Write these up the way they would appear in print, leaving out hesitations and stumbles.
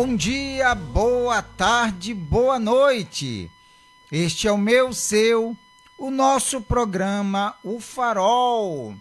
Bom dia, boa tarde, boa noite. Este é o meu, o nosso programa O Farol.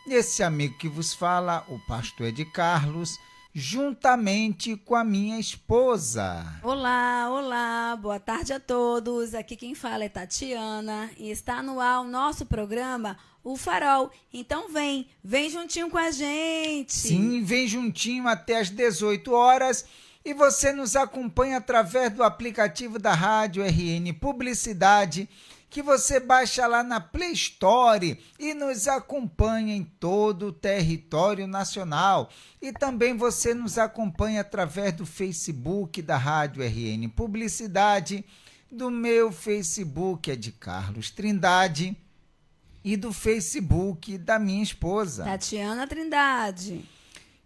Esse amigo que vos fala, o pastor Ed Carlos, juntamente com a minha esposa. Olá, boa tarde a todos. Aqui quem fala é Tatiana e está no ar o nosso programa O Farol. Então vem juntinho com a gente. Sim, vem juntinho até às 18 horas. E você nos acompanha através do aplicativo da Rádio RN Publicidade, que você baixa lá na Play Store e nos acompanha em todo o território nacional. E também você nos acompanha através do Facebook da Rádio RN Publicidade, do meu Facebook é de Carlos Trindade e do Facebook da minha esposa, Tatiana Trindade.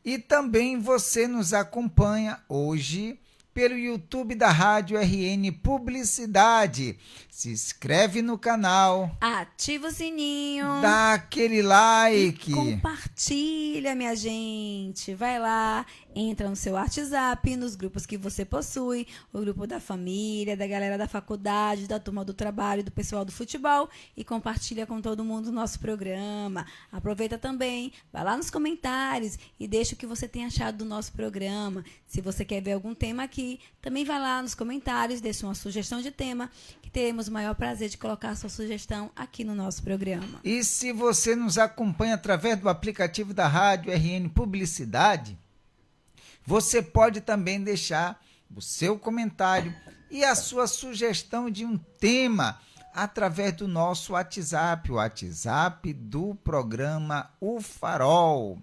E também você nos acompanha hoje pelo YouTube da Rádio RN Publicidade. Se inscreve no canal, ativa o sininho, dá aquele like, e compartilha, minha gente. Vai lá, entra no seu WhatsApp, nos grupos que você possui, o grupo da família, da galera da faculdade, da turma do trabalho, do pessoal do futebol, e compartilha com todo mundo o nosso programa. Aproveita também, vai lá nos comentários e deixa o que você tem achado do nosso programa. Se você quer ver algum tema aqui, também vai lá nos comentários, deixa uma sugestão de tema, que teremos o maior prazer de colocar a sua sugestão aqui no nosso programa. E se você nos acompanha através do aplicativo da Rádio RN Publicidade, você pode também deixar o seu comentário e a sua sugestão de um tema através do nosso WhatsApp, o WhatsApp do programa O Farol.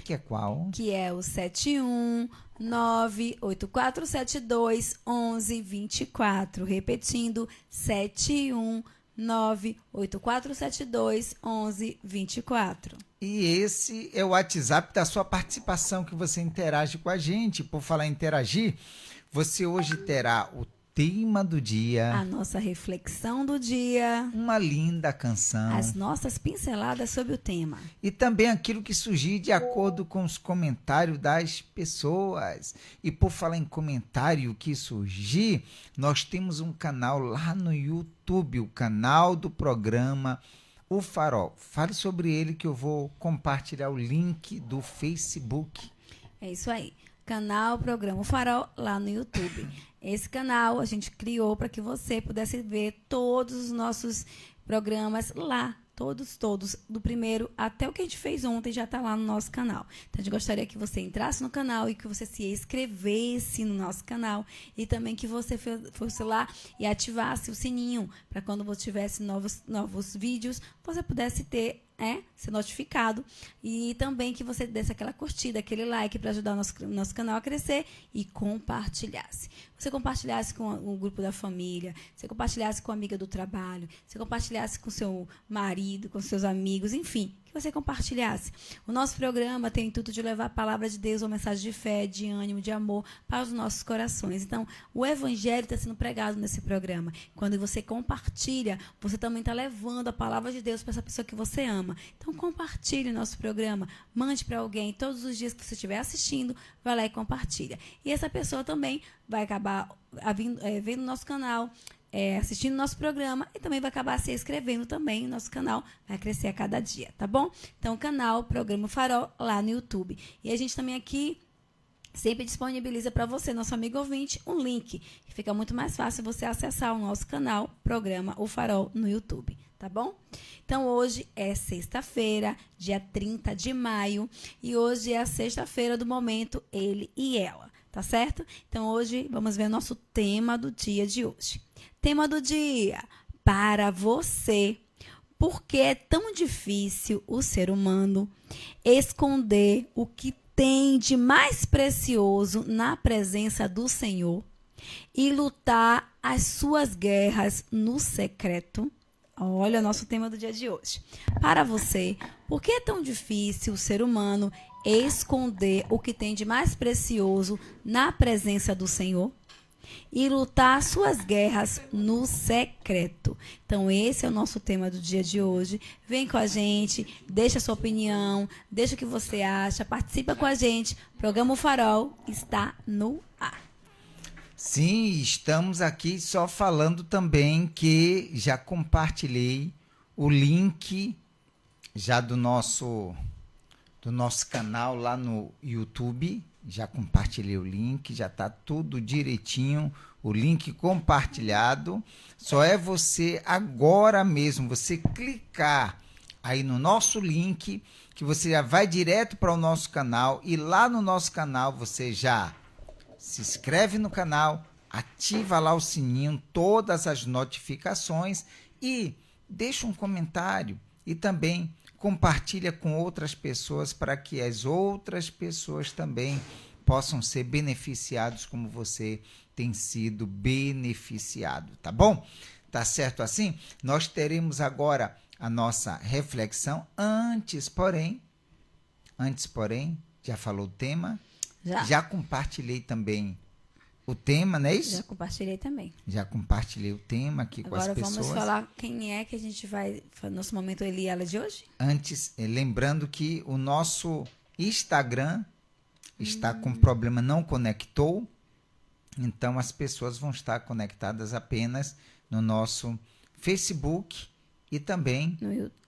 Que é qual? Que é o 71984721124. Repetindo, 71984721124. E esse é o WhatsApp da sua participação, que você interage com a gente. Por falar em interagir, você hoje terá o tema do dia, a nossa reflexão do dia, uma linda canção, as nossas pinceladas sobre o tema. E também aquilo que surgir de acordo com os comentários das pessoas. E por falar em comentário que surgir, nós temos um canal lá no YouTube, o canal do programa O Farol. Fale sobre ele que eu vou compartilhar o link do Facebook. É isso aí. Canal Programa O Farol lá no YouTube. Esse canal a gente criou para que você pudesse ver todos os nossos programas lá. Todos, do primeiro até o que a gente fez ontem já está lá no nosso canal. Então, a gente gostaria que você entrasse no canal e que você se inscrevesse no nosso canal e também que você fosse lá e ativasse o sininho para quando você tivesse novos vídeos, você pudesse ser notificado, e também que você desse aquela curtida, aquele like para ajudar o nosso canal a crescer e compartilhasse. Você compartilhasse com o grupo da família, você compartilhasse com a amiga do trabalho, você compartilhasse com seu marido, com seus amigos, enfim, que você compartilhasse. O nosso programa tem o intuito de levar a palavra de Deus, uma mensagem de fé, de ânimo, de amor para os nossos corações. Então, o evangelho está sendo pregado nesse programa. Quando você compartilha, você também está levando a palavra de Deus para essa pessoa que você ama. Então, compartilhe o nosso programa, mande para alguém. Todos os dias que você estiver assistindo, vai lá e compartilha. E essa pessoa também vai acabar vendo o nosso canal, assistindo o nosso programa, e também vai acabar se inscrevendo também no nosso canal, vai crescer a cada dia, tá bom? Então, o canal Programa Farol lá no YouTube. E a gente também aqui sempre disponibiliza para você, nosso amigo ouvinte, um link, que fica muito mais fácil você acessar o nosso canal Programa O Farol no YouTube, tá bom? Então, hoje é sexta-feira, dia 30 de maio, e hoje é a sexta-feira do momento Ele e Ela, tá certo? Então, hoje vamos ver o nosso tema do dia de hoje. Tema do dia: para você. Por que é tão difícil o ser humano esconder o que tem de mais precioso na presença do Senhor e lutar as suas guerras no secreto? Olha o nosso tema do dia de hoje. Para você, por que é tão difícil o ser humano esconder o que tem de mais precioso na presença do Senhor e lutar suas guerras no secreto? Então, esse é o nosso tema do dia de hoje. Vem com a gente, deixa a sua opinião, deixa o que você acha, participa com a gente. O programa O Farol está no ar. Sim, estamos aqui só falando também que já compartilhei o link já do nosso canal lá no YouTube. Já compartilhei o link, já está tudo direitinho, o link compartilhado. Só é você agora mesmo, você clicar aí no nosso link, que você já vai direto para o nosso canal, e lá no nosso canal você já se inscreve no canal, ativa lá o sininho, todas as notificações e deixa um comentário e também compartilha com outras pessoas para que as outras pessoas também possam ser beneficiados como você tem sido beneficiado, tá bom? Tá certo assim? Nós teremos agora a nossa reflexão. Antes, porém, já falou o tema? Já compartilhei também o tema, não é isso? Já compartilhei também. Já compartilhei o tema aqui com as pessoas. Agora vamos falar quem é que a gente vai... Nosso momento ele e ela de hoje? Antes, lembrando que o nosso Instagram está com problema, não conectou. Então, as pessoas vão estar conectadas apenas no nosso Facebook e também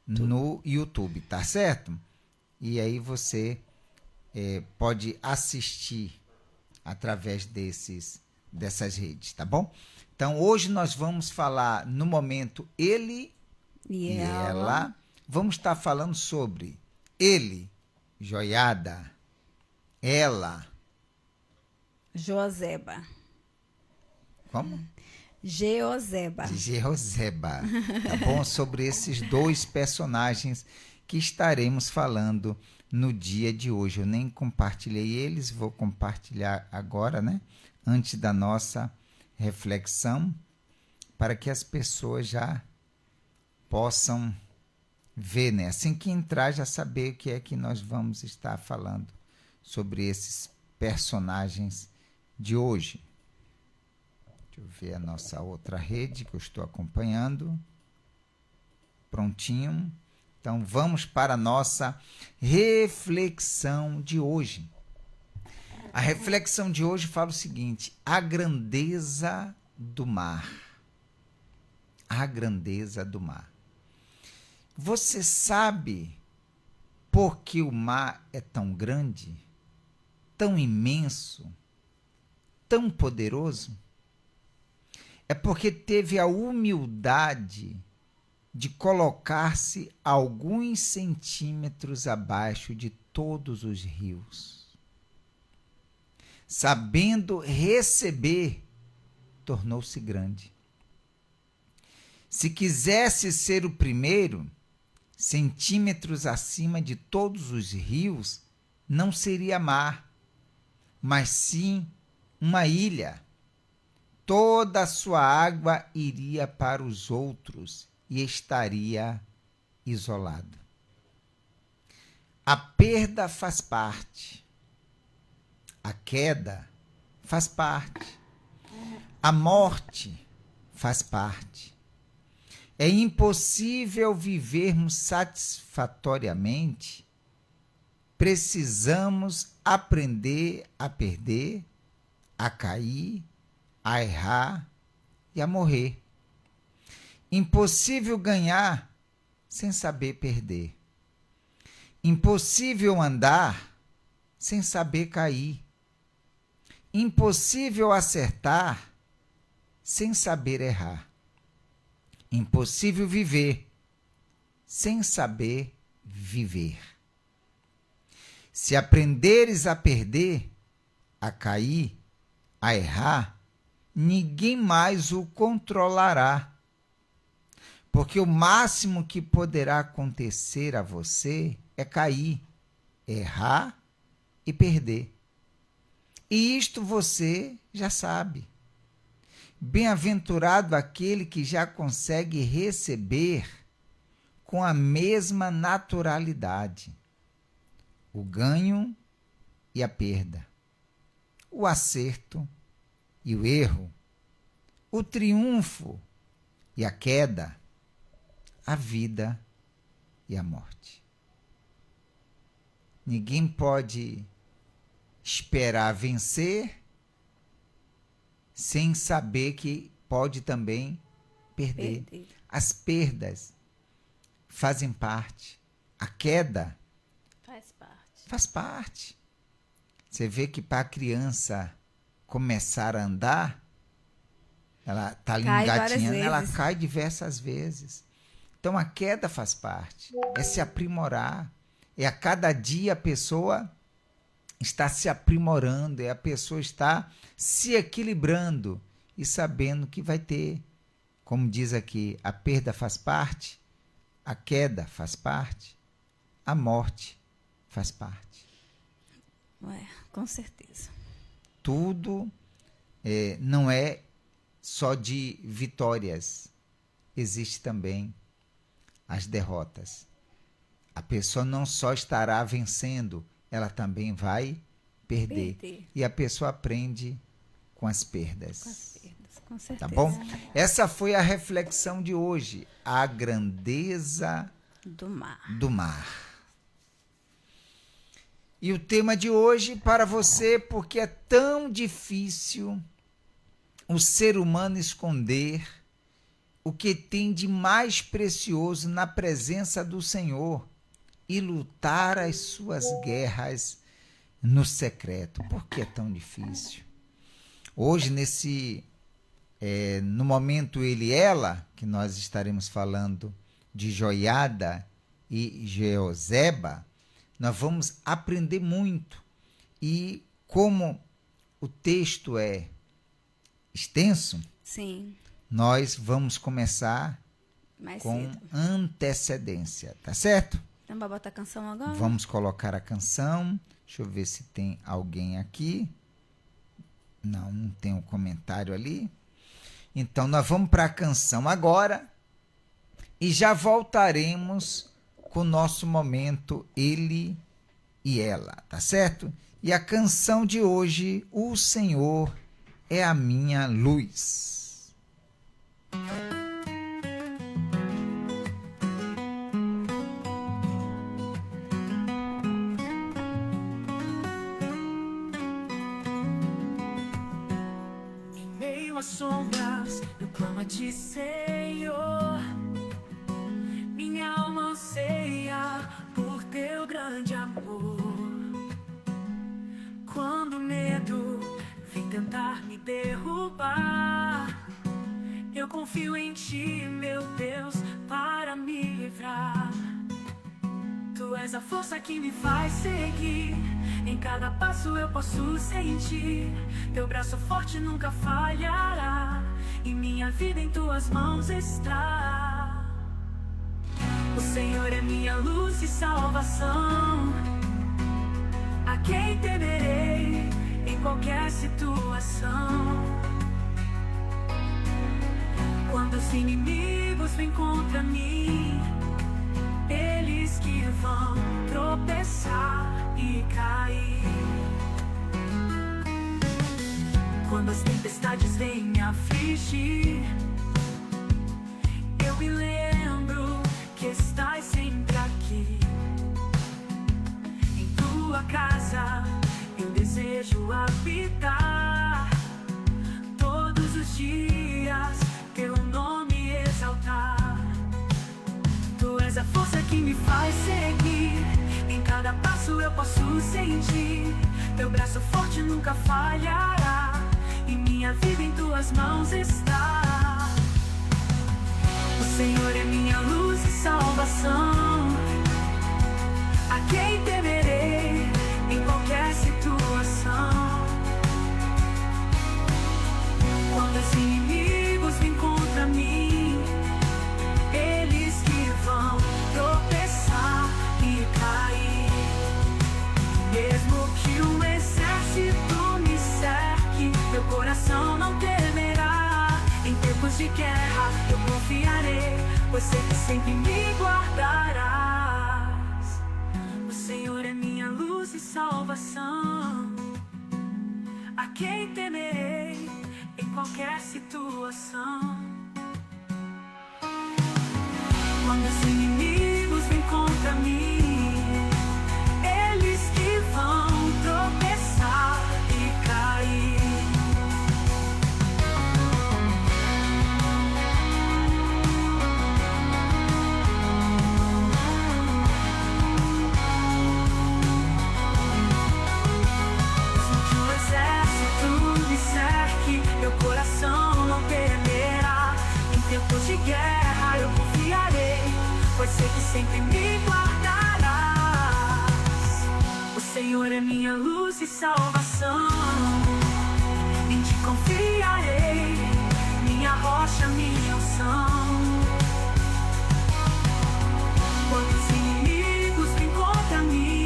no YouTube, tá certo? E aí você pode assistir através dessas redes, tá bom? Então, hoje nós vamos falar no momento ele e ela. Vamos estar falando sobre ele, joiada, ela, Joseba. Como? Jeoseba. Tá bom? Sobre esses dois personagens que estaremos falando no dia de hoje. Eu nem compartilhei eles, vou compartilhar agora, né? Antes da nossa reflexão, para que as pessoas já possam ver, né? Assim que entrar, já saber o que é que nós vamos estar falando sobre esses personagens de hoje. Deixa eu ver a nossa outra rede que eu estou acompanhando. Prontinho. Então, vamos para a nossa reflexão de hoje. A reflexão de hoje fala o seguinte: a grandeza do mar. A grandeza do mar. Você sabe por que o mar é tão grande, tão imenso, tão poderoso? É porque teve a humildade de colocar-se alguns centímetros abaixo de todos os rios. Sabendo receber, tornou-se grande. Se quisesse ser o primeiro, centímetros acima de todos os rios, não seria mar, mas sim uma ilha. Toda a sua água iria para os outros e estaria isolado. A perda faz parte. A queda faz parte. A morte faz parte. É impossível vivermos satisfatoriamente. Precisamos aprender a perder, a cair, a errar e a morrer. Impossível ganhar sem saber perder. Impossível andar sem saber cair. Impossível acertar sem saber errar. Impossível viver sem saber viver. Se aprenderes a perder, a cair, a errar, ninguém mais o controlará. Porque o máximo que poderá acontecer a você é cair, errar e perder. E isto você já sabe. Bem-aventurado aquele que já consegue receber com a mesma naturalidade o ganho e a perda, o acerto e o erro, o triunfo e a queda, a vida e a morte. Ninguém pode esperar vencer sem saber que pode também perder. As perdas fazem parte. A queda faz parte. Você vê que para a criança começar a andar, ela está ali engatinhando, ela cai diversas vezes. Então a queda faz parte. É se aprimorar. É a cada dia a pessoa está se aprimorando, a pessoa está se equilibrando e sabendo que vai ter, como diz aqui, a perda faz parte, a queda faz parte, a morte faz parte. Com certeza. Tudo não é só de vitórias, existe também as derrotas. A pessoa não só estará vencendo, ela também vai perder. E a pessoa aprende com as perdas. Com certeza. Tá bom? Essa foi a reflexão de hoje. A grandeza do mar. E o tema de hoje para você, porque é tão difícil o ser humano esconder o que tem de mais precioso na presença do Senhor e lutar as suas guerras no secreto. Por que é tão difícil? Hoje, no momento ele e ela, que nós estaremos falando de Joiada e Jeoseba, nós vamos aprender muito. E como o texto é extenso, sim, nós vamos começar com cedo. Antecedência, tá certo? Então, vai botar a canção agora? Vamos colocar a canção. Deixa eu ver se tem alguém aqui. Não tem um comentário ali. Então, nós vamos para a canção agora e já voltaremos com o nosso momento Ele e Ela, tá certo? E a canção de hoje, O Senhor é a minha luz. As sombras, eu clamo a ti, Senhor. Minha alma anseia por teu grande amor. Quando o medo vem tentar me derrubar, eu confio em ti, meu Deus, para me livrar. Tu és a força que me faz seguir. Em cada passo eu posso sentir teu braço forte nunca falhará, e minha vida em tuas mãos está. O Senhor é minha luz e salvação. A quem temerei em qualquer situação? Quando os inimigos vêm contra mim, eles que vão tropeçar e cair. Quando as tempestades vêm me afligir, eu me lembro que estás sempre aqui. Em tua casa eu desejo habitar, todos os dias teu nome exaltar. Tu és a força que me faz seguir. Em cada passo eu posso sentir teu braço forte nunca falhará, e minha vida em tuas mãos está. O Senhor é minha luz e salvação. A quem temerei em qualquer situação? Quando os inimigos vêm contra mim, eles que vão tropeçar e cair. Mesmo que um exército me cerque, meu coração não temerá. Em tempos de guerra eu confiarei, pois sei que sempre me guardarás. O Senhor é minha luz e salvação. A quem temerei em qualquer situação? Quando os inimigos vêm contra mim, eles que vão tropeçar e cair. sempre me guardarás. O Senhor é minha luz e salvação, em ti confiarei, minha rocha, minha unção. Quando os inimigos vêm contra mim,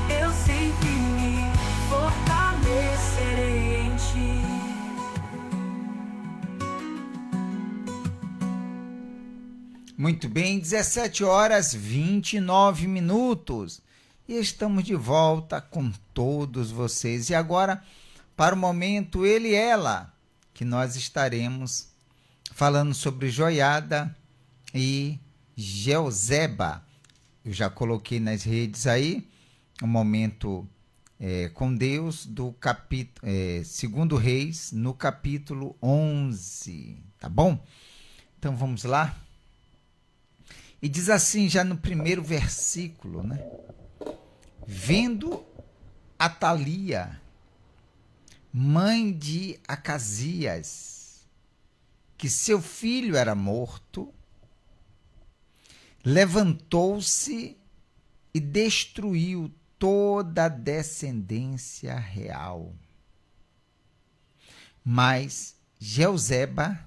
eu sempre me fortalecerei em ti. Muito bem, 17h29. E estamos de volta com todos vocês. E agora, para o momento Ele e Ela, que nós estaremos falando sobre Joiada e Jeoseba. Eu já coloquei nas redes aí o momento com Deus do capítulo 2 Reis, no capítulo 11. Tá bom? Então vamos lá. E diz assim, já no primeiro versículo, né? Vendo Atalia, mãe de Acasias, que seu filho era morto, levantou-se e destruiu toda a descendência real. Mas Jeoseba,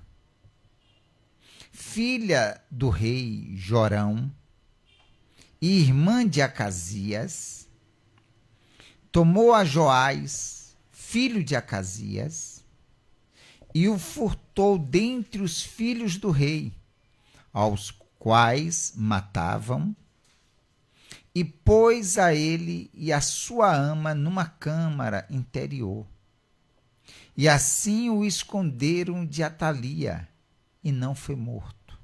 filha do rei Jorão e irmã de Acasias, tomou a Joás, filho de Acasias, e o furtou dentre os filhos do rei, aos quais matavam, e pôs a ele e a sua ama numa câmara interior. E assim o esconderam de Atalia, e não foi morto.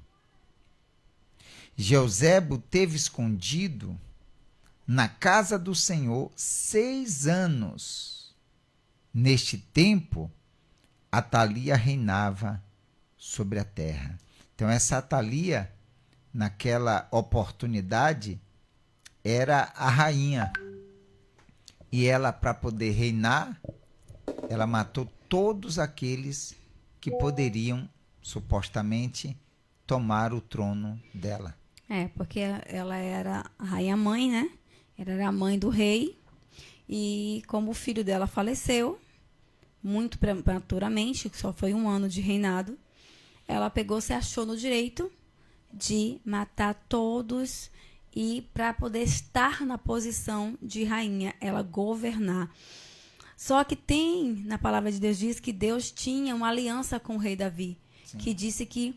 Jeoseba teve escondido na casa do Senhor 6 anos. Neste tempo, Atalia reinava sobre a terra. Então, essa Atalia, naquela oportunidade, era a rainha. E ela, para poder reinar, ela matou todos aqueles que poderiam, supostamente, tomar o trono dela. Porque ela era a rainha-mãe, né? Ela era a mãe do rei. E como o filho dela faleceu, muito prematuramente, só foi 1 ano de reinado, ela se achou no direito de matar todos e para poder estar na posição de rainha, ela governar. Só que na palavra de Deus diz que Deus tinha uma aliança com o rei Davi, sim, que disse que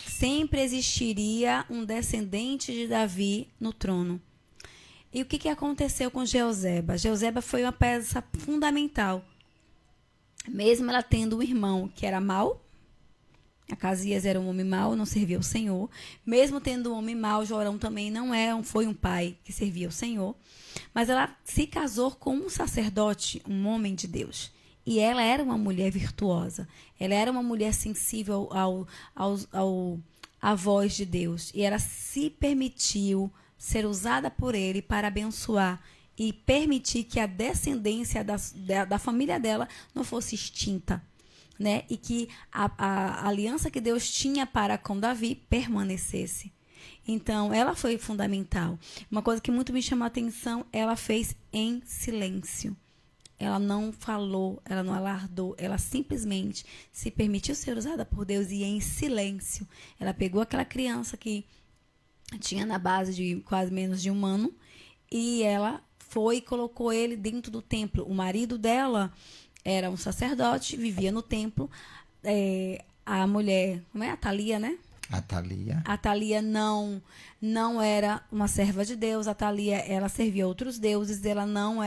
sempre existiria um descendente de Davi no trono. E o que aconteceu com Jeoseba? Jeoseba foi uma peça fundamental. Mesmo ela tendo um irmão que era mau, Acasias era um homem mau, não servia ao Senhor. Mesmo tendo um homem mau, Jorão também foi um pai que servia ao Senhor. Mas ela se casou com um sacerdote, um homem de Deus. E ela era uma mulher virtuosa. Ela era uma mulher sensível à voz de Deus. E ela se permitiu ser usada por ele para abençoar e permitir que a descendência da família dela não fosse extinta, né? E que a aliança que Deus tinha para com Davi permanecesse. Então, ela foi fundamental. Uma coisa que muito me chamou a atenção, ela fez em silêncio. Ela não falou, ela não alardou, ela simplesmente se permitiu ser usada por Deus e em silêncio. Ela pegou aquela criança que tinha na base de quase menos de 1 ano e ela foi e colocou ele dentro do templo. O marido dela era um sacerdote, vivia no templo. A mulher, como é? Atalia, né? Atalia não era uma serva de Deus. Atalia, ela servia outros deuses, ela não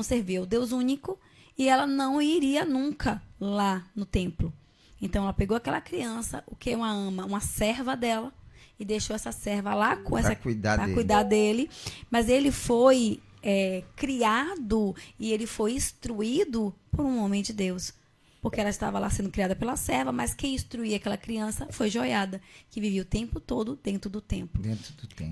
servia o Deus único e ela não iria nunca lá no templo. Então ela pegou aquela criança, o que é uma serva dela, e deixou essa serva lá para cuidar dele. Mas ele foi criado e ele foi instruído por um homem de Deus. Porque ela estava lá sendo criada pela serva, mas quem instruía aquela criança foi Joiada, que vivia o tempo todo dentro do templo.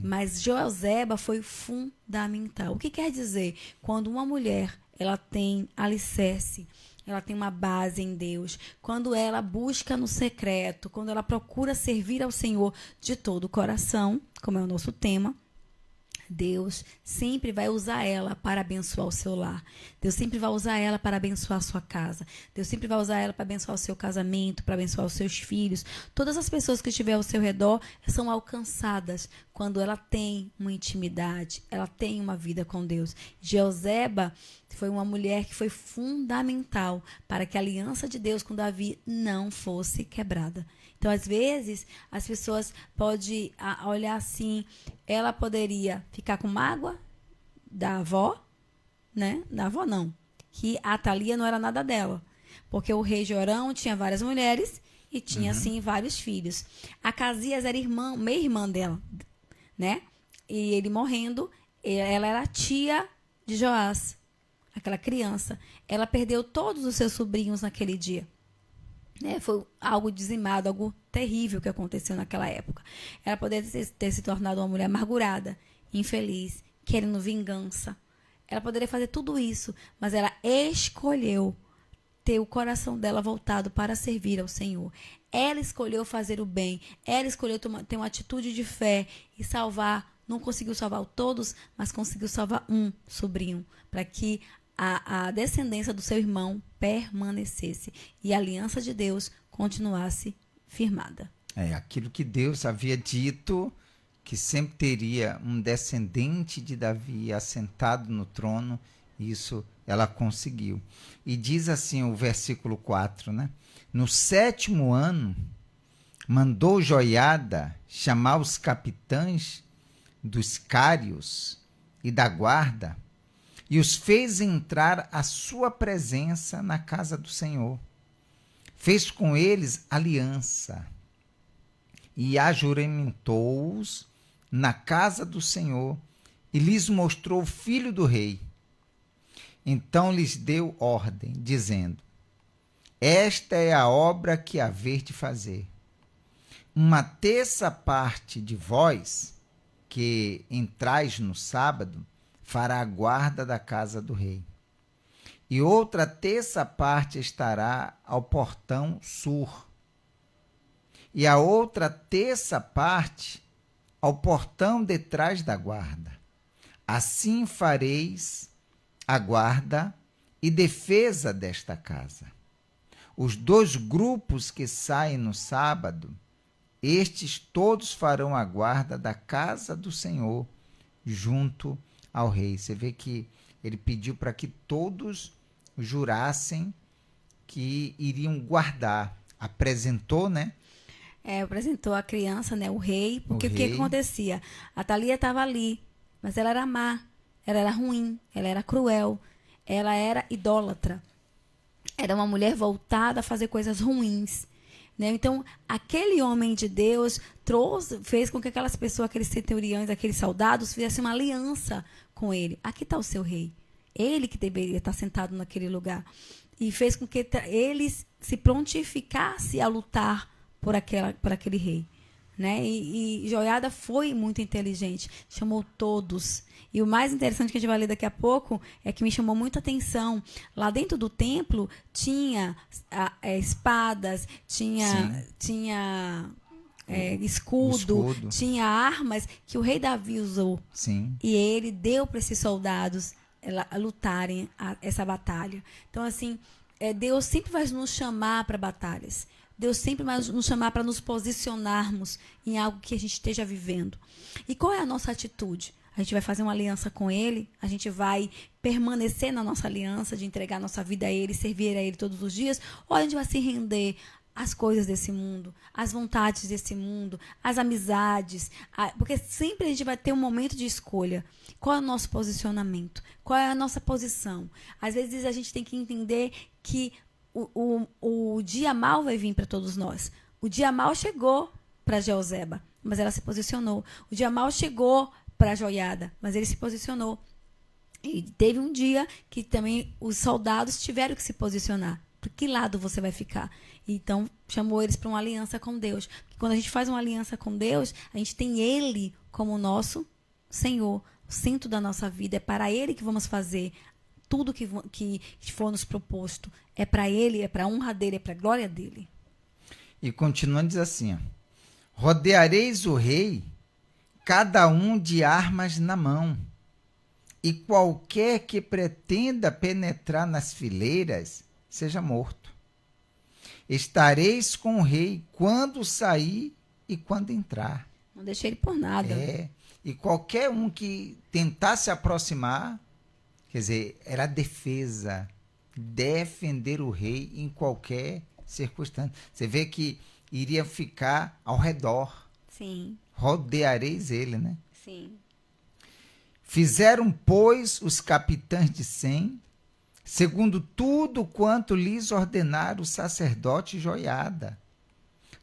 Mas Jeoseba foi fundamental. O que quer dizer? Quando uma mulher ela tem alicerce, ela tem uma base em Deus, quando ela busca no secreto, quando ela procura servir ao Senhor de todo o coração, como é o nosso tema, Deus sempre vai usar ela para abençoar o seu lar. Deus sempre vai usar ela para abençoar a sua casa. Deus sempre vai usar ela para abençoar o seu casamento, para abençoar os seus filhos. Todas as pessoas que estiverem ao seu redor são alcançadas quando ela tem uma intimidade, ela tem uma vida com Deus. Jeoseba foi uma mulher que foi fundamental para que a aliança de Deus com Davi não fosse quebrada. Então, às vezes, as pessoas podem olhar assim, ela poderia ficar com mágoa da avó, né? Da avó não, que a Atalia não era nada dela, porque o rei Jorão tinha várias mulheres e tinha, assim, vários filhos. A Casias era meia-irmã dela, né? E ele morrendo, ela era tia de Joás, aquela criança. Ela perdeu todos os seus sobrinhos naquele dia. Foi algo dizimado, algo terrível que aconteceu naquela época. Ela poderia ter se tornado uma mulher amargurada, infeliz, querendo vingança. Ela poderia fazer tudo isso, mas ela escolheu ter o coração dela voltado para servir ao Senhor. Ela escolheu fazer o bem, ela escolheu ter uma atitude de fé e salvar. Não conseguiu salvar todos, mas conseguiu salvar um sobrinho, para que a descendência do seu irmão permanecesse e a aliança de Deus continuasse firmada. Aquilo que Deus havia dito, que sempre teria um descendente de Davi assentado no trono, isso ela conseguiu. E diz assim o versículo 4, né? No 7º ano, mandou Joiada chamar os capitães dos cários e da guarda, e os fez entrar à sua presença na casa do Senhor. Fez com eles aliança e ajuramentou-os na casa do Senhor e lhes mostrou o filho do rei. Então lhes deu ordem, dizendo: esta é a obra que haver de fazer. 1/3 parte de vós que entrais no sábado fará a guarda da casa do rei. E outra 1/3 parte estará ao portão sul. E a outra 1/3 parte ao portão detrás da guarda. Assim fareis a guarda e defesa desta casa. Os 2 grupos que saem no sábado, estes todos farão a guarda da casa do Senhor junto ao rei. Você vê que ele pediu para que todos jurassem que iriam guardar. Apresentou, né? Apresentou a criança, né? O rei. Porque o que acontecia? A Atalia estava ali, mas ela era má, ela era ruim, ela era cruel, ela era idólatra. Era uma mulher voltada a fazer coisas ruins. Então, aquele homem de Deus fez com que aquelas pessoas, aqueles centuriões, aqueles soldados, fizessem uma aliança com ele. Aqui está o seu rei. Ele que deveria estar sentado naquele lugar. E fez com que eles se prontificassem a lutar por aquele rei. E Joiada foi muito inteligente. Chamou todos. E o mais interessante que a gente vai ler daqui a pouco é que me chamou muita atenção. Lá dentro do templo tinha espadas, tinha escudo, tinha armas que o rei Davi usou. Sim. E ele deu para esses soldados lutarem essa batalha. Então, assim, Deus sempre vai nos chamar para batalhas. Deus sempre vai nos chamar para nos posicionarmos em algo que a gente esteja vivendo. E qual é a nossa atitude? A gente vai fazer uma aliança com Ele, a gente vai permanecer na nossa aliança de entregar nossa vida a Ele, servir a Ele todos os dias, ou a gente vai se render às coisas desse mundo, às vontades desse mundo, às amizades, porque sempre a gente vai ter um momento de escolha. Qual é o nosso posicionamento? Qual é a nossa posição? Às vezes a gente tem que entender que o dia mau vai vir para todos nós. O dia mau chegou para Jeoseba, mas ela se posicionou. O dia mau chegou para Joiada, mas ele se posicionou. E teve um dia que também os soldados tiveram que se posicionar. Por que lado você vai ficar? Então, chamou eles para uma aliança com Deus. Porque quando a gente faz uma aliança com Deus, a gente tem Ele como nosso Senhor, o centro da nossa vida. É para Ele que vamos fazer tudo que for nos proposto é para Ele, é para a honra dEle, é para a glória dEle. E continuando, diz assim, ó, rodeareis o rei, cada um de armas na mão, e qualquer que pretenda penetrar nas fileiras, seja morto. Estareis com o rei quando sair e quando entrar. Não deixei ele por nada. E qualquer um que tentar se aproximar, quer dizer, era defesa, defender o rei em qualquer circunstância. Você vê que iria ficar ao redor. Sim. Rodeareis ele, né? Sim. Fizeram, pois, os capitães de 100, segundo tudo quanto lhes ordenara o sacerdote Joiada.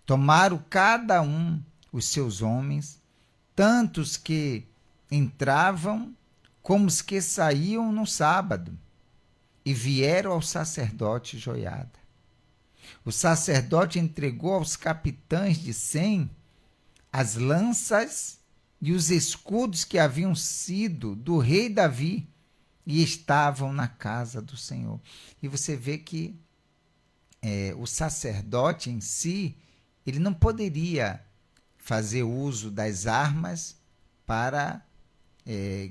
Tomaram cada um os seus homens, tantos que entravam como os que saíam no sábado, e vieram ao sacerdote Joiada. O sacerdote entregou aos capitães de 100 as lanças e os escudos que haviam sido do rei Davi e estavam na casa do Senhor. E você vê que o sacerdote em si, ele não poderia fazer uso das armas para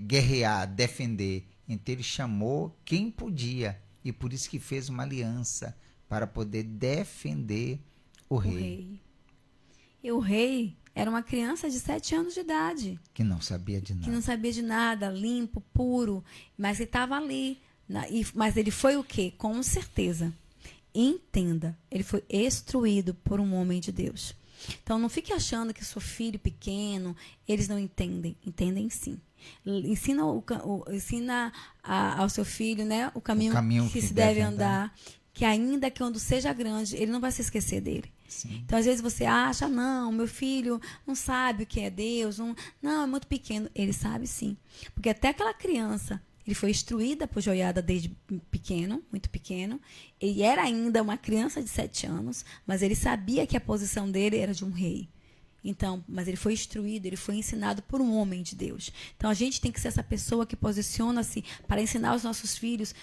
guerrear, defender. Então ele chamou quem podia, e por isso que fez uma aliança para poder defender o rei. E o rei era uma criança de 7 anos de idade. Que não sabia de nada. Que não sabia de nada, limpo, puro, mas ele estava ali. Mas ele foi o quê? Com certeza. Entenda, ele foi instruído por um homem de Deus. Então, não fique achando que seu filho pequeno, eles não entendem. Entendem sim. Ensina ao seu filho, né, o caminho que se deve andar, que ainda que quando seja grande, ele não vai se esquecer dele. Sim. Então, às vezes você acha, não, meu filho não sabe o que é Deus, não, é muito pequeno. Ele sabe sim. Porque até aquela criança, ele foi instruída por Joiada desde pequeno, muito pequeno. Ele era ainda uma criança de 7 anos, mas ele sabia que a posição dele era de um rei. Então, mas ele foi instruído, ele foi ensinado por um homem de Deus. Então, a gente tem que ser essa pessoa que posiciona-se para ensinar os nossos filhos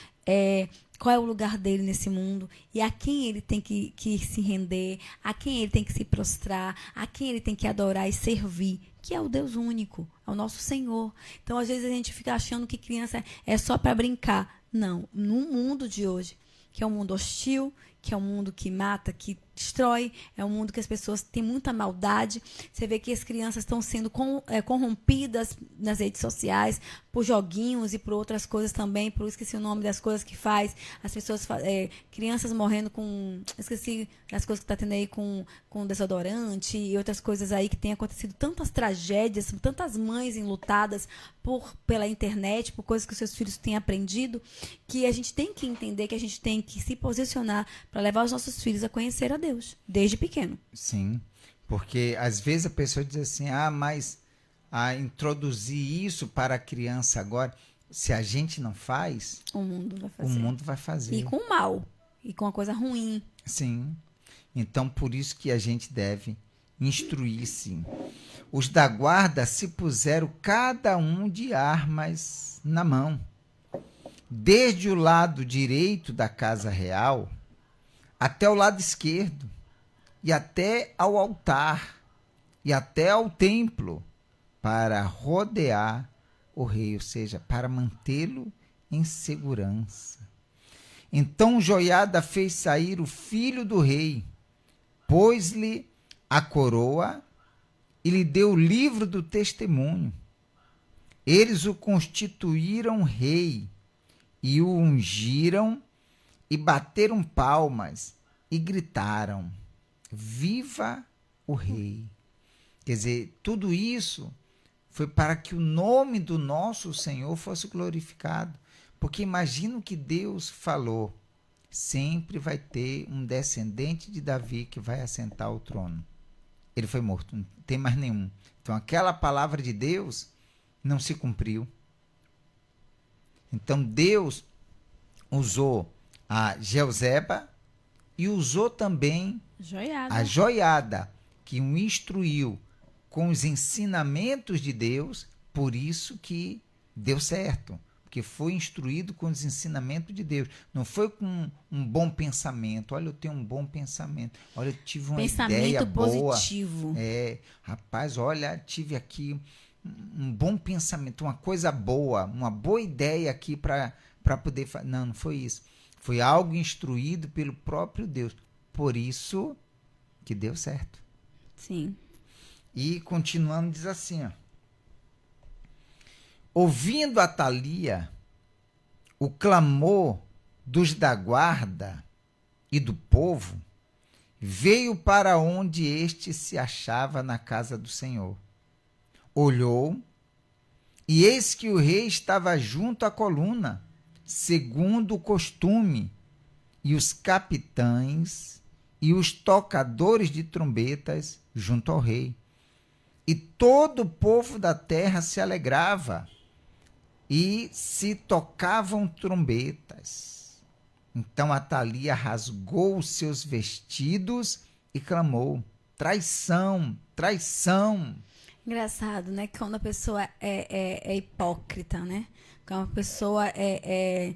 qual é o lugar dele nesse mundo e a quem ele tem que se render, a quem ele tem que se prostrar, a quem ele tem que adorar e servir, que é o Deus único, é o nosso Senhor. Então, às vezes, a gente fica achando que criança é só para brincar. Não, no mundo de hoje, que é um mundo hostil, que é um mundo que mata, que destrói, é um mundo que as pessoas têm muita maldade. Você vê que as crianças estão sendo corrompidas nas redes sociais por joguinhos e por outras coisas também, por esqueci o nome das coisas que faz, as pessoas, crianças morrendo com, esqueci as coisas que está tendo aí com desodorante e outras coisas aí que tem acontecido, tantas tragédias, tantas mães enlutadas pela internet, por coisas que os seus filhos têm aprendido, que a gente tem que entender que a gente tem que se posicionar para levar os nossos filhos a conhecer a Deus, desde pequeno. Sim, porque às vezes a pessoa diz assim, mas introduzir isso para a criança agora, se a gente não faz, o mundo vai fazer. O mundo vai fazer. E com o mal, e com a coisa ruim. Sim, então por isso que a gente deve instruir, sim. Os da guarda se puseram cada um de armas na mão, desde o lado direito da casa real até o lado esquerdo, e até ao altar, e até ao templo, para rodear o rei, ou seja, para mantê-lo em segurança. Então Joiada fez sair o filho do rei, pôs-lhe a coroa e lhe deu o livro do testemunho. Eles o constituíram rei e o ungiram e bateram palmas e gritaram, viva o rei. Quer dizer, tudo isso foi para que o nome do nosso Senhor fosse glorificado. Porque imagina o que Deus falou, sempre vai ter um descendente de Davi que vai assentar o trono. Ele foi morto, não tem mais nenhum. Então aquela palavra de Deus não se cumpriu. Então Deus usou a Jeuzeba e usou também a Joiada, que o instruiu com os ensinamentos de Deus, por isso que deu certo. porque foi instruído com os ensinamentos de Deus. Não foi com um bom pensamento. Olha, eu tenho um bom pensamento. Olha, eu tive uma ideia boa. Pensamento positivo. Rapaz, olha, tive aqui um bom pensamento, uma coisa boa, uma boa ideia aqui para poder fazer. Não, não foi isso. Foi algo instruído pelo próprio Deus. Por isso que deu certo. Sim. E continuando, diz assim, ó. Ouvindo Atalia o clamor dos da guarda e do povo, veio para onde este se achava na casa do Senhor. Olhou, e eis que o rei estava junto à coluna, segundo o costume, e os capitães e os tocadores de trombetas junto ao rei. E todo o povo da terra se alegrava, e se tocavam trombetas. Então Atalia rasgou os seus vestidos e clamou: traição, traição. Engraçado, né? Que quando a pessoa é hipócrita, né? Quando uma pessoa é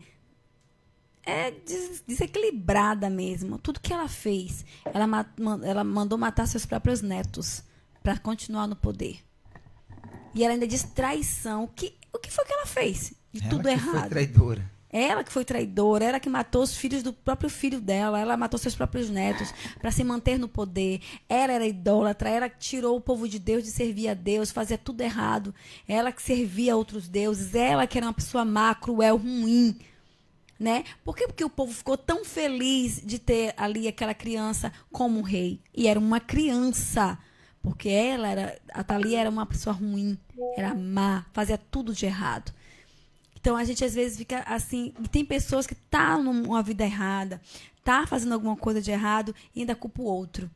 desequilibrada mesmo. Tudo que ela fez, ela mandou matar seus próprios netos para continuar no poder. E ela ainda diz traição. O que foi que ela fez? De Ela tudo que errado. foi traidora. Ela que foi traidora, ela que matou os filhos do próprio filho dela, ela matou seus próprios netos para se manter no poder. Ela era idólatra, ela que tirou o povo de Deus de servir a Deus, fazia tudo errado. Ela que servia a outros deuses, ela que era uma pessoa má, cruel, ruim. Né? Por quê? Porque o povo ficou tão feliz de ter ali aquela criança como rei. E era uma criança. Porque a Thalia era uma pessoa ruim, era má, fazia tudo de errado. Então a gente às vezes fica assim, e tem pessoas que estão numa vida errada, tá fazendo alguma coisa de errado e ainda culpa o outro.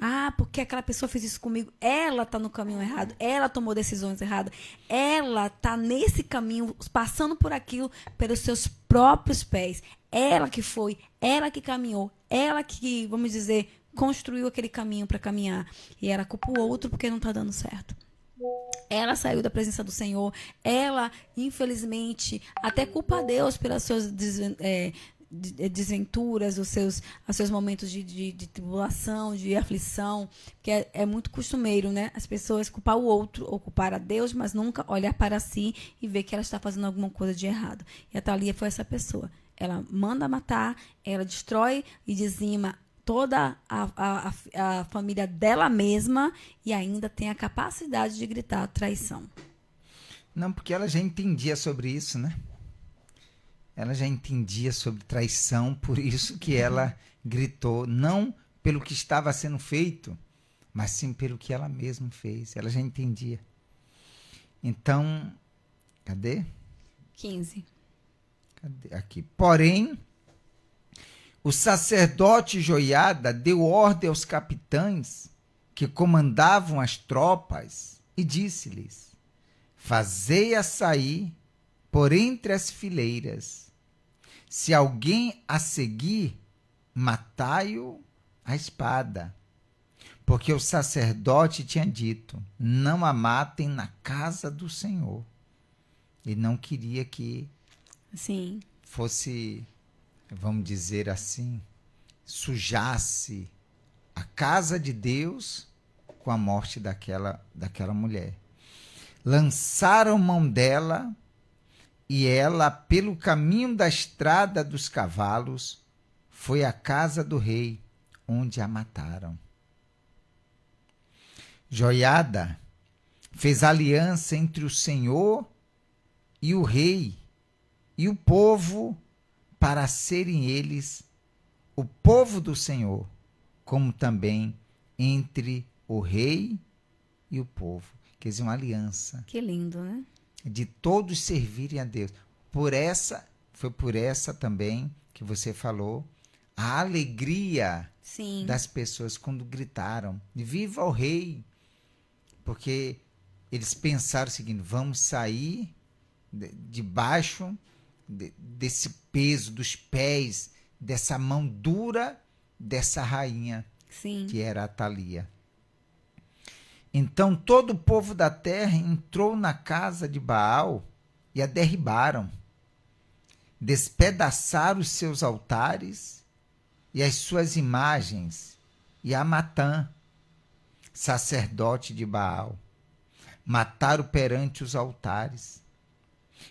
Ah, porque aquela pessoa fez isso comigo, ela está no caminho errado, ela tomou decisões erradas, ela está nesse caminho, passando por aquilo pelos seus próprios pés. Ela que foi, ela que caminhou, ela que, vamos dizer, construiu aquele caminho para caminhar. E ela culpa o outro porque não está dando certo. Ela saiu da presença do Senhor. Ela, infelizmente, até culpa a Deus pelas suas desventuras, os seus momentos de tribulação, de aflição. Que é muito costumeiro, né? As pessoas culpar o outro ou culpar a Deus, mas nunca olhar para si e ver que ela está fazendo alguma coisa de errado. E a Thalia foi essa pessoa. Ela manda matar, ela destrói e dizima toda a família dela mesma e ainda tem a capacidade de gritar traição. Não, porque ela já entendia sobre isso, né? Ela já entendia sobre traição, por isso que ela gritou, não pelo que estava sendo feito, mas sim pelo que ela mesma fez. Ela já entendia. Então, cadê? 15. Cadê? Aqui. Porém, o sacerdote Joiada deu ordem aos capitães que comandavam as tropas e disse-lhes: fazei-a sair por entre as fileiras. Se alguém a seguir, matai-o à espada. Porque o sacerdote tinha dito: não a matem na casa do Senhor. Ele não queria que Sim. fosse, vamos dizer assim, sujasse a casa de Deus com a morte daquela mulher. Lançaram mão dela e ela, pelo caminho da estrada dos cavalos, foi à casa do rei, onde a mataram. Joiada fez aliança entre o Senhor e o rei e o povo, para serem eles o povo do Senhor, como também entre o rei e o povo. Quer dizer, uma aliança. Que lindo, né? De todos servirem a Deus. Foi por essa também que você falou, a alegria Sim. das pessoas quando gritaram: viva o rei! Porque eles pensaram o seguinte: vamos sair debaixo desse peso dos pés, dessa mão dura dessa rainha. Sim. Que era a Thalia. Então todo o povo da terra entrou na casa de Baal e a derribaram despedaçar os seus altares e as suas imagens, e a Matã, sacerdote de Baal, mataram perante os altares.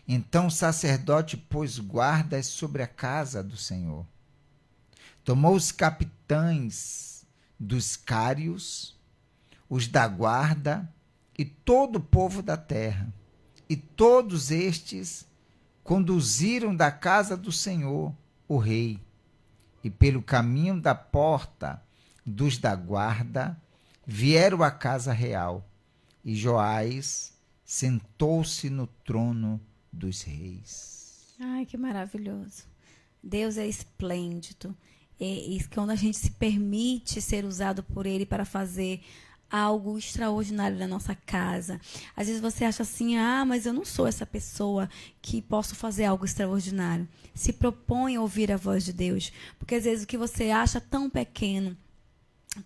Então o sacerdote pôs guardas sobre a casa do Senhor. Tomou os capitães dos cários, os da guarda e todo o povo da terra. E todos estes conduziram da casa do Senhor o rei, e pelo caminho da porta dos da guarda vieram à casa real. E Joás sentou-se no trono dos reis. Ai, que maravilhoso. Deus é esplêndido. E quando a gente se permite ser usado por Ele para fazer algo extraordinário na nossa casa. Às vezes você acha assim, mas eu não sou essa pessoa que posso fazer algo extraordinário. Se propõe a ouvir a voz de Deus. Porque às vezes o que você acha tão pequeno,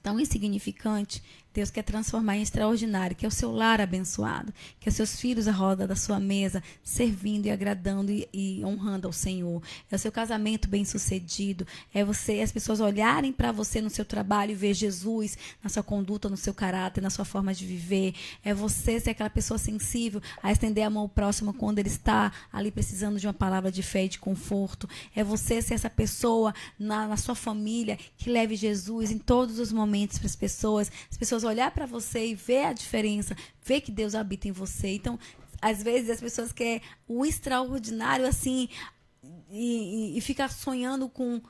tão insignificante, Deus quer transformar em extraordinário, que é o seu lar abençoado, que é os seus filhos à roda da sua mesa, servindo e agradando e honrando ao Senhor. É o seu casamento bem-sucedido, é as pessoas olharem para você no seu trabalho e ver Jesus na sua conduta, no seu caráter, na sua forma de viver. É você ser aquela pessoa sensível a estender a mão ao próximo quando ele está ali precisando de uma palavra de fé e de conforto. É você ser essa pessoa na sua família que leve Jesus em todos os momentos para as pessoas olhar para você e ver a diferença, ver que Deus habita em você. Então, às vezes as pessoas querem o extraordinário assim e ficar sonhando com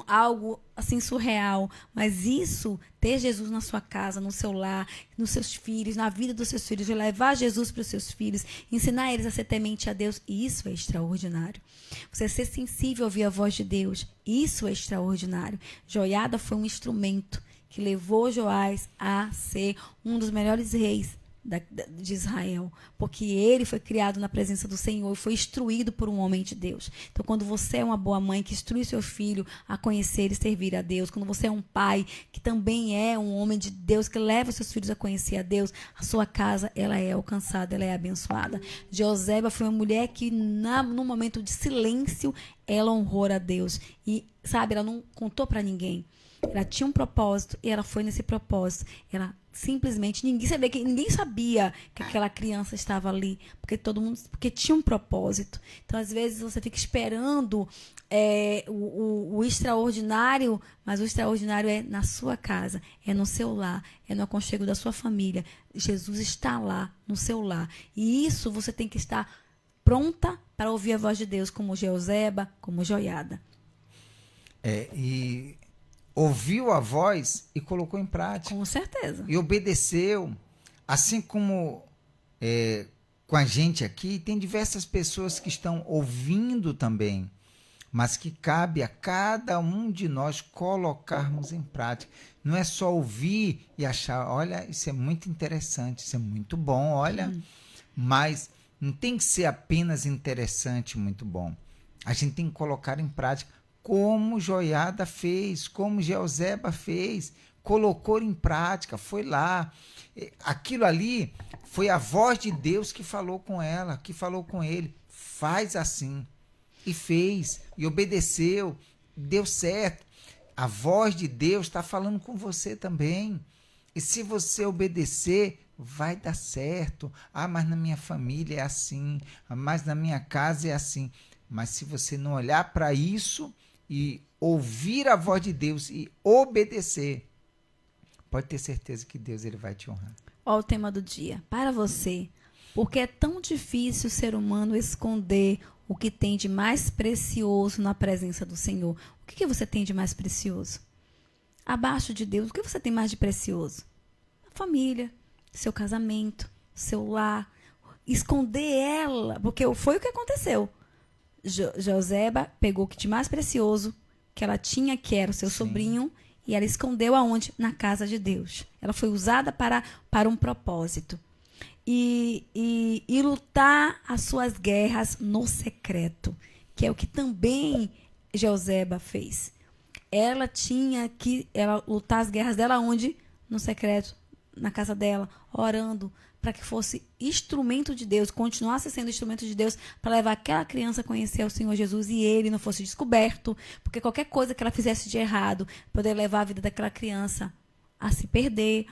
algo assim surreal, mas isso, ter Jesus na sua casa, no seu lar, nos seus filhos, na vida dos seus filhos, levar Jesus para os seus filhos, ensinar eles a ser temente a Deus, isso é extraordinário. Você ser sensível a ouvir a voz de Deus, isso é extraordinário. Joiada foi um instrumento que levou Joás a ser um dos melhores reis de Israel, porque ele foi criado na presença do Senhor e foi instruído por um homem de Deus. Então, quando você é uma boa mãe que instrui seu filho a conhecer e servir a Deus, quando você é um pai que também é um homem de Deus, que leva seus filhos a conhecer a Deus, a sua casa, ela é alcançada, ela é abençoada. Joseba foi uma mulher que, no momento de silêncio, ela honrou a Deus. E, sabe, ela não contou para ninguém. Ela tinha um propósito e ela foi nesse propósito. Ela simplesmente, ninguém sabia que aquela criança estava ali, porque tinha um propósito. Então, às vezes, você fica esperando o extraordinário, mas o extraordinário é na sua casa, é no seu lar, é no aconchego da sua família. Jesus está lá, no seu lar. E isso você tem que estar pronta para ouvir a voz de Deus, como Joseba, como Joiada. E ouviu a voz e colocou em prática. Com certeza. E obedeceu. Assim como com a gente aqui, tem diversas pessoas que estão ouvindo também, mas que cabe a cada um de nós colocarmos em prática. Não é só ouvir e achar, olha, isso é muito interessante, isso é muito bom, olha, mas não tem que ser apenas interessante, muito bom. A gente tem que colocar em prática, como Joiada fez, como Joseba fez, colocou em prática, foi lá. Aquilo ali foi a voz de Deus que falou com ela, que falou com ele. Faz assim. E fez, e obedeceu, deu certo. A voz de Deus está falando com você também. E se você obedecer, vai dar certo. Mas na minha família é assim, mas na minha casa é assim. Mas se você não olhar para isso e ouvir a voz de Deus e obedecer, pode ter certeza que Deus ele vai te honrar. Olha o tema do dia. Para você, porque é tão difícil o ser humano esconder o que tem de mais precioso na presença do Senhor. O que você tem de mais precioso? Abaixo de Deus, o que você tem mais de precioso? A família, seu casamento, seu lar. Esconder ela, porque foi o que aconteceu. Joseba pegou o que de mais precioso que ela tinha, que era o seu sobrinho, e ela escondeu aonde? Na casa de Deus. Ela foi usada para um propósito. E lutar as suas guerras no secreto, que é o que também Joseba fez. Ela tinha que lutar as guerras dela onde? No secreto, na casa dela, orando, para que fosse instrumento de Deus, continuasse sendo instrumento de Deus para levar aquela criança a conhecer o Senhor Jesus e ele não fosse descoberto, porque qualquer coisa que ela fizesse de errado poderia levar a vida daquela criança a se perder.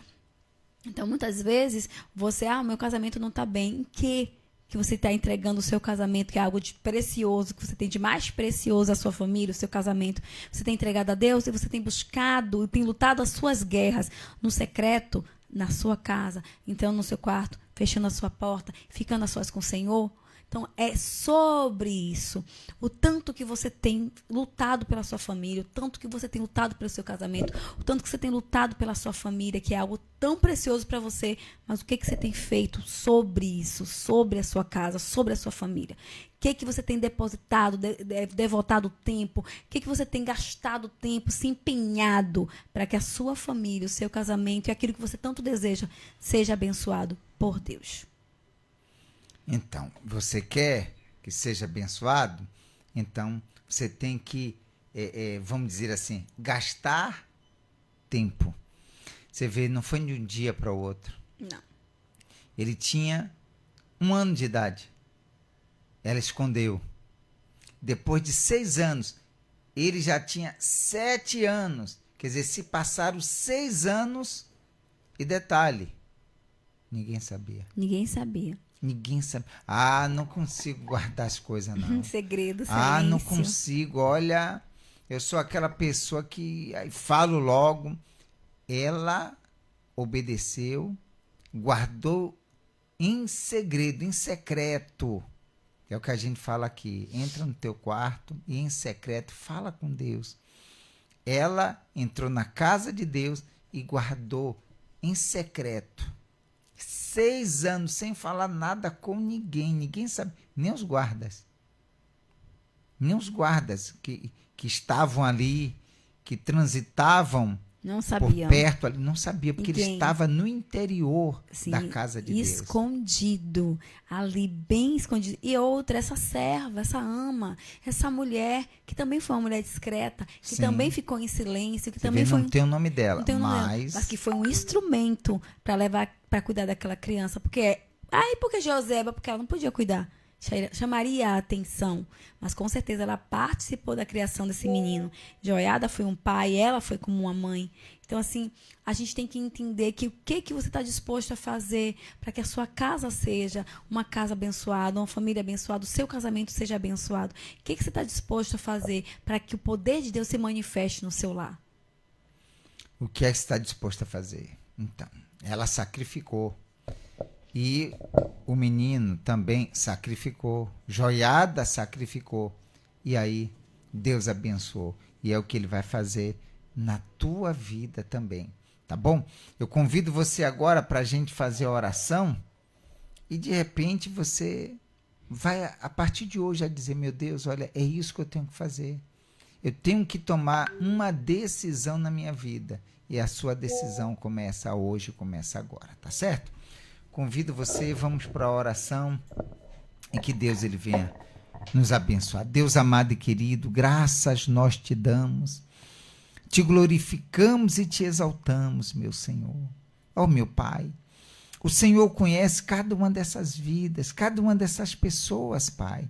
Então, muitas vezes, você, meu casamento não está bem. Em que você está entregando o seu casamento, que é algo de precioso, que você tem de mais precioso a sua família, o seu casamento, você tem entregado a Deus e você tem buscado e tem lutado as suas guerras no secreto, na sua casa, entrando no seu quarto, fechando a sua porta, ficando a sós com o Senhor. Então, é sobre isso. O tanto que você tem lutado pela sua família, o tanto que você tem lutado pelo seu casamento, o tanto que você tem lutado pela sua família, que é algo tão precioso para você, mas o que você tem feito sobre isso, sobre a sua casa, sobre a sua família? O que você tem depositado, devotado tempo? O que você tem gastado tempo, se empenhado para que a sua família, o seu casamento e aquilo que você tanto deseja seja abençoado por Deus? Então, você quer que seja abençoado? Então, você tem que, vamos dizer assim, gastar tempo. Você vê, não foi de um dia para o outro. Não. Ele tinha 1 ano de idade. Ela escondeu. Depois de 6 anos, ele já tinha 7 anos. Quer dizer, se passaram 6 anos, e detalhe, ninguém sabia. Ninguém sabia. Ninguém sabe. Não consigo guardar as coisas, não. Segredo, silêncio. Não consigo. Olha, eu sou aquela pessoa que falo logo. Ela obedeceu, guardou em segredo, em secreto. É o que a gente fala aqui. Entra no teu quarto e em secreto fala com Deus. Ela entrou na casa de Deus e guardou em secreto. 6 anos sem falar nada com ninguém. Ninguém sabe, nem os guardas. Nem os guardas que estavam ali, que transitavam não sabiam. Por perto ali, não sabia, porque ninguém. Ele estava no interior da casa de Deus. Escondido, ali bem escondido. E outra, essa serva, essa ama, essa mulher, que também foi uma mulher discreta, que também ficou em silêncio, que também foi... Não tem o nome dela, mas que foi um instrumento para levar, para cuidar daquela criança. Porque Joseba, porque ela não podia cuidar. Chamaria a atenção, mas com certeza ela participou da criação desse menino. Joiada foi um pai, ela foi como uma mãe. Então, assim, a gente tem que entender que o que você está disposto a fazer para que a sua casa seja uma casa abençoada, uma família abençoada, o seu casamento seja abençoado. O que você está disposto a fazer para que o poder de Deus se manifeste no seu lar? O que é que você está disposto a fazer? Então, ela sacrificou. E o menino também sacrificou. Joiada sacrificou. E aí Deus abençoou. E é o que Ele vai fazer na tua vida também. Tá bom? Eu convido você agora para a gente fazer a oração. E de repente você vai, a partir de hoje, a dizer: meu Deus, olha, é isso que eu tenho que fazer. Eu tenho que tomar uma decisão na minha vida. E a sua decisão começa hoje, começa agora. Tá certo? Convido você, vamos para a oração e que Deus ele venha nos abençoar. Deus amado e querido, graças nós te damos, te glorificamos e te exaltamos, meu Senhor. Ó meu Pai, o Senhor conhece cada uma dessas vidas, cada uma dessas pessoas, Pai.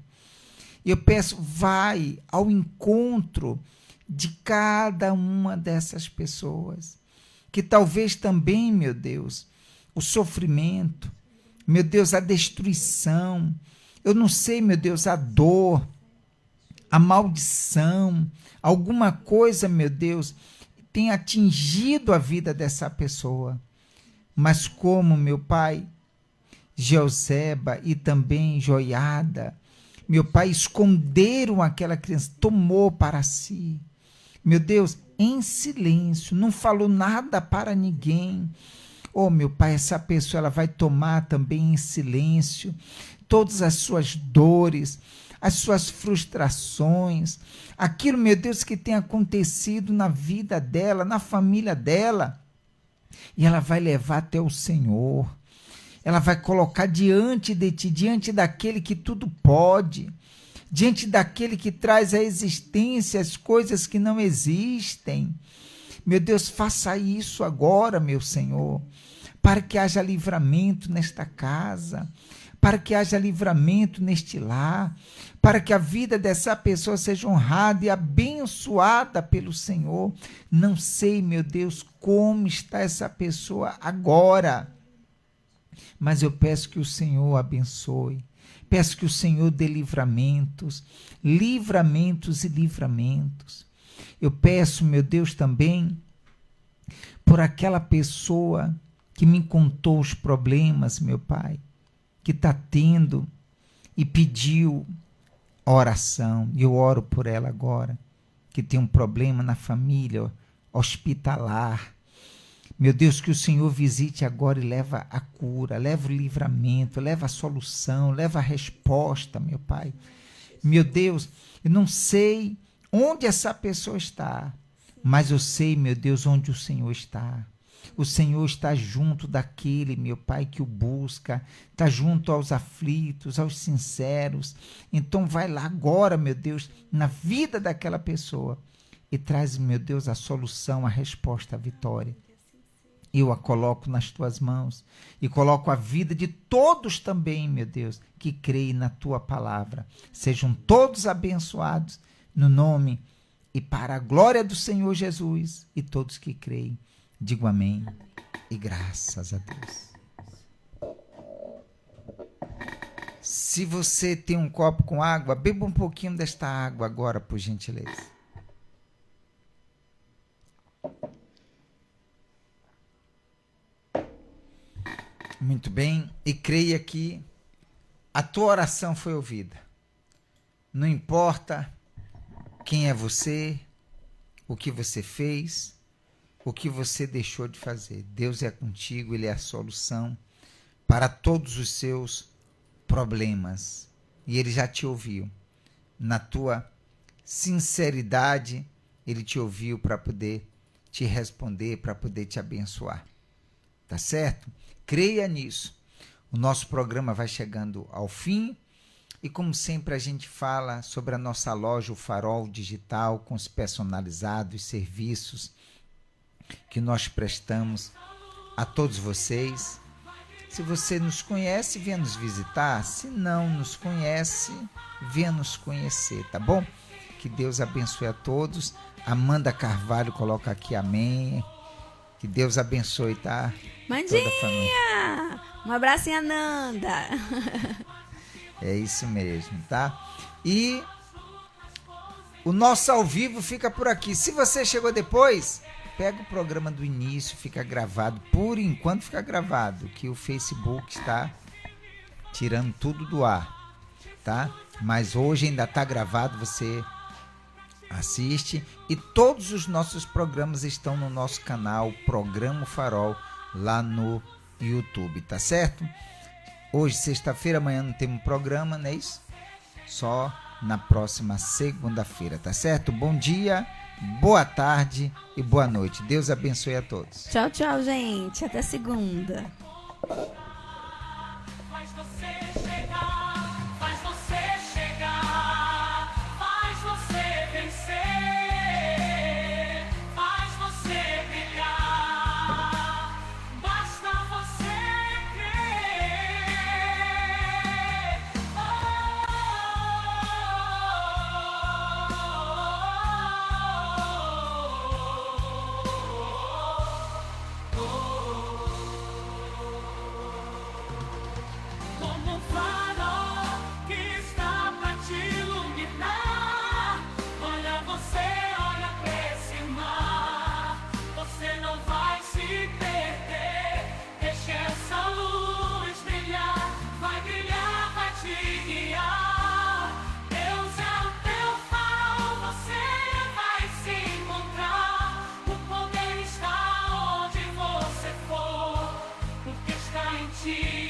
E eu peço, vai ao encontro de cada uma dessas pessoas, que talvez também, meu Deus, o sofrimento, meu Deus, a destruição, eu não sei, meu Deus, a dor, a maldição, alguma coisa, meu Deus, tem atingido a vida dessa pessoa. Mas como, meu Pai, Joseba e também Joiada, meu Pai, esconderam aquela criança, tomou para si. Meu Deus, em silêncio, não falou nada para ninguém. Oh, meu Pai, essa pessoa ela vai tomar também em silêncio todas as suas dores, as suas frustrações, aquilo, meu Deus, que tem acontecido na vida dela, na família dela, e ela vai levar até o Senhor. Ela vai colocar diante de ti, diante daquele que tudo pode, diante daquele que traz à existência as coisas que não existem. Meu Deus, faça isso agora, meu Senhor. para que haja livramento nesta casa, para que haja livramento neste lar, para que a vida dessa pessoa seja honrada e abençoada pelo Senhor. Não sei, meu Deus, como está essa pessoa agora, mas eu peço que o Senhor abençoe, peço que o Senhor dê livramentos, livramentos e livramentos. Eu peço, meu Deus, também por aquela pessoa que me contou os problemas, meu Pai, que está tendo e pediu oração. Eu oro por ela agora, que tem um problema na família hospitalar. Meu Deus, que o Senhor visite agora e leva a cura, leva o livramento, leva a solução, leva a resposta, meu Pai. Meu Deus, eu não sei onde essa pessoa está, mas eu sei, meu Deus, onde o Senhor está. O Senhor está junto daquele, meu Pai, que o busca, está junto aos aflitos, aos sinceros. Então vai lá agora, meu Deus, na vida daquela pessoa e traz, meu Deus, a solução, a resposta, a vitória. Eu a coloco nas tuas mãos e coloco a vida de todos também, meu Deus, que creem na tua palavra. Sejam todos abençoados no nome e para a glória do Senhor Jesus, e todos que creem, digo amém e graças a Deus. Se você tem um copo com água, beba um pouquinho desta água agora, por gentileza. Muito bem, e creia que a tua oração foi ouvida. Não importa quem é você, o que você fez, o que você deixou de fazer. Deus é contigo, Ele é a solução para todos os seus problemas. E Ele já te ouviu. Na tua sinceridade, Ele te ouviu para poder te responder, para poder te abençoar. Tá certo? Creia nisso. O nosso programa vai chegando ao fim. E como sempre a gente fala sobre a nossa loja, o Farol Digital, com os personalizados serviços que nós prestamos a todos vocês. Se você nos conhece, venha nos visitar. Se não nos conhece, venha nos conhecer, tá bom? Que Deus abençoe a todos. Amanda Carvalho coloca aqui amém. Que Deus abençoe, tá? Mandinha! Um abracinho, Ananda. É isso mesmo, tá? E o nosso ao vivo fica por aqui. Se você chegou depois, pega o programa do início, fica gravado. Por enquanto fica gravado, que o Facebook está tirando tudo do ar, tá? Mas hoje ainda está gravado, você assiste. E todos os nossos programas estão no nosso canal Programa Farol, lá no YouTube, tá certo? Hoje, sexta-feira, amanhã não temos programa, não é isso? Só na próxima segunda-feira, tá certo? Bom dia, boa tarde e boa noite. Deus abençoe a todos. Tchau, tchau, gente. Até segunda. Faz você chegar, faz você chegar, faz você vencer, faz você brilhar, basta você crer. Como um farol que está pra te iluminar. Olha você, olha pra esse mar. Você não vai se perder. Deixa essa luz brilhar. Vai brilhar, vai te guiar. Deus é o teu farol, você vai se encontrar. O poder está onde você for, porque está em ti.